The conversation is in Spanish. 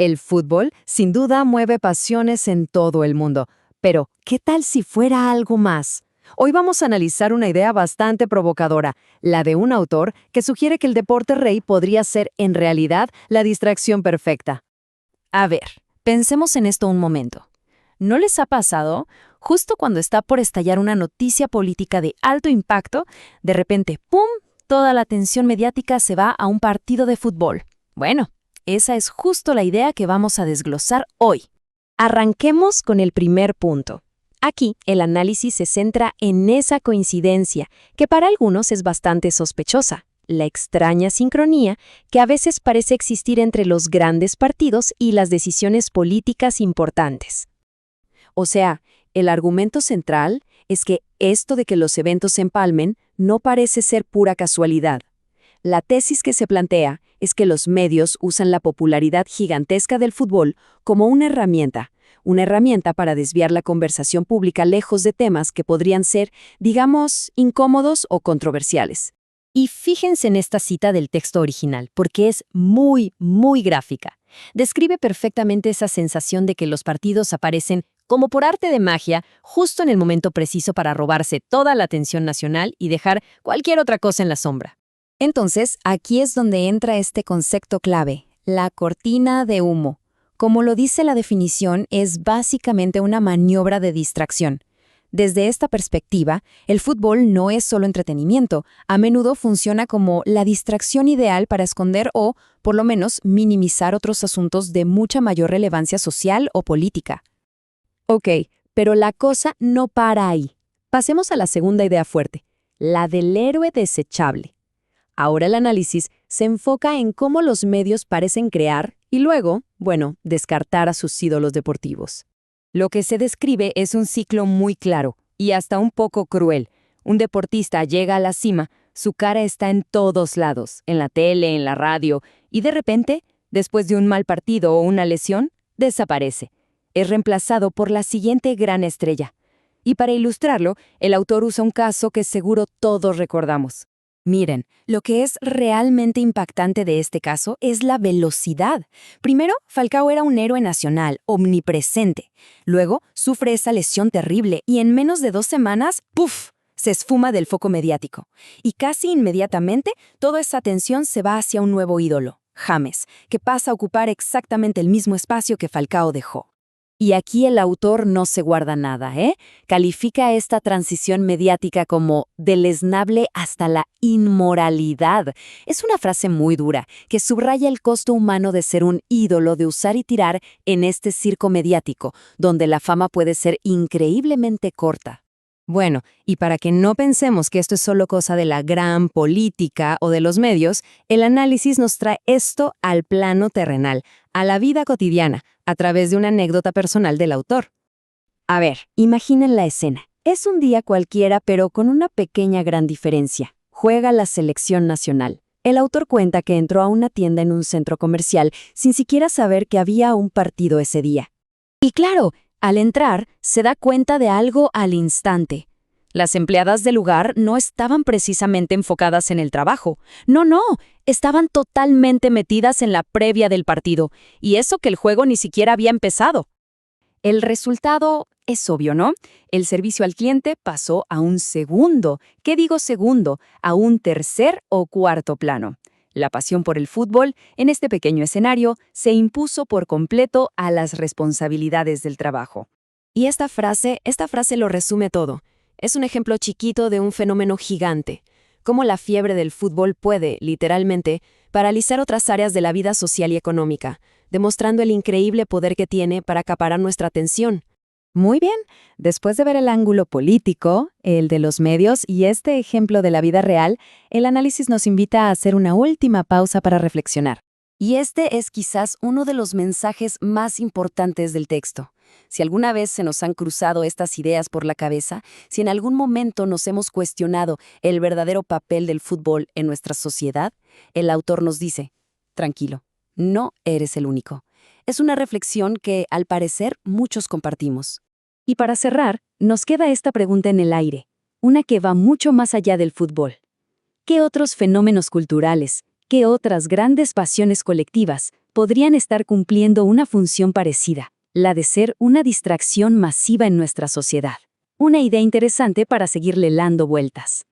El fútbol, sin duda, mueve pasiones en todo el mundo. Pero, ¿qué tal si fuera algo más? Hoy vamos a analizar una idea bastante provocadora, la de un autor que sugiere que el deporte rey podría ser, en realidad, la distracción perfecta. A ver, pensemos en esto un momento. ¿No les ha pasado? Justo cuando está por estallar una noticia política de alto impacto, de repente, ¡pum!, toda la atención mediática se va a un partido de fútbol. Bueno, esa es justo la idea que vamos a desglosar hoy. Arranquemos con el primer punto. Aquí, el análisis se centra en esa coincidencia, que para algunos es bastante sospechosa, la extraña sincronía que a veces parece existir entre los grandes partidos y las decisiones políticas importantes. O sea, el argumento central es que esto de que los eventos se empalmen no parece ser pura casualidad. La tesis que se plantea es que los medios usan la popularidad gigantesca del fútbol como una herramienta para desviar la conversación pública lejos de temas que podrían ser, digamos, incómodos o controversiales. Y fíjense en esta cita del texto original, porque es muy, muy gráfica. Describe perfectamente esa sensación de que los partidos aparecen como por arte de magia, justo en el momento preciso para robarse toda la atención nacional y dejar cualquier otra cosa en la sombra. Entonces, aquí es donde entra este concepto clave, la cortina de humo. Como lo dice la definición, es básicamente una maniobra de distracción. Desde esta perspectiva, el fútbol no es solo entretenimiento, a menudo funciona como la distracción ideal para esconder o, por lo menos, minimizar otros asuntos de mucha mayor relevancia social o política. Ok, pero la cosa no para ahí. Pasemos a la segunda idea fuerte, la del héroe desechable. Ahora el análisis se enfoca en cómo los medios parecen crear y luego, descartar a sus ídolos deportivos. Lo que se describe es un ciclo muy claro y hasta un poco cruel. Un deportista llega a la cima, su cara está en todos lados, en la tele, en la radio, y de repente, después de un mal partido o una lesión, desaparece. Es reemplazado por la siguiente gran estrella. Y para ilustrarlo, el autor usa un caso que seguro todos recordamos. Miren, lo que es realmente impactante de este caso es la velocidad. Primero, Falcao era un héroe nacional, omnipresente. Luego, sufre esa lesión terrible y en menos de 2 semanas, ¡puf!, se esfuma del foco mediático. Y casi inmediatamente, toda esa atención se va hacia un nuevo ídolo, James, que pasa a ocupar exactamente el mismo espacio que Falcao dejó. Y aquí el autor no se guarda nada, Califica esta transición mediática como deleznable hasta la inmoralidad. Es una frase muy dura, que subraya el costo humano de ser un ídolo, de usar y tirar en este circo mediático, donde la fama puede ser increíblemente corta. Bueno, y para que no pensemos que esto es solo cosa de la gran política o de los medios, el análisis nos trae esto al plano terrenal, a la vida cotidiana, a través de una anécdota personal del autor. A ver, imaginen la escena. Es un día cualquiera, pero con una pequeña gran diferencia. Juega la selección nacional. El autor cuenta que entró a una tienda en un centro comercial sin siquiera saber que había un partido ese día. Y claro, al entrar, se da cuenta de algo al instante. Las empleadas del lugar no estaban precisamente enfocadas en el trabajo. No, estaban totalmente metidas en la previa del partido, y eso que el juego ni siquiera había empezado. El resultado es obvio, ¿no? El servicio al cliente pasó a un segundo, ¿qué digo segundo? A un tercer o cuarto plano. La pasión por el fútbol, en este pequeño escenario, se impuso por completo a las responsabilidades del trabajo. Y esta frase lo resume todo. Es un ejemplo chiquito de un fenómeno gigante. Cómo la fiebre del fútbol puede, literalmente, paralizar otras áreas de la vida social y económica, demostrando el increíble poder que tiene para acaparar nuestra atención. Muy bien, después de ver el ángulo político, el de los medios y este ejemplo de la vida real, el análisis nos invita a hacer una última pausa para reflexionar. Y este es quizás uno de los mensajes más importantes del texto. Si alguna vez se nos han cruzado estas ideas por la cabeza, si en algún momento nos hemos cuestionado el verdadero papel del fútbol en nuestra sociedad, el autor nos dice, tranquilo, no eres el único. Es una reflexión que, al parecer, muchos compartimos. Y para cerrar, nos queda esta pregunta en el aire, una que va mucho más allá del fútbol. ¿Qué otros fenómenos culturales, qué otras grandes pasiones colectivas podrían estar cumpliendo una función parecida, la de ser una distracción masiva en nuestra sociedad. Una idea interesante para seguirle dando vueltas.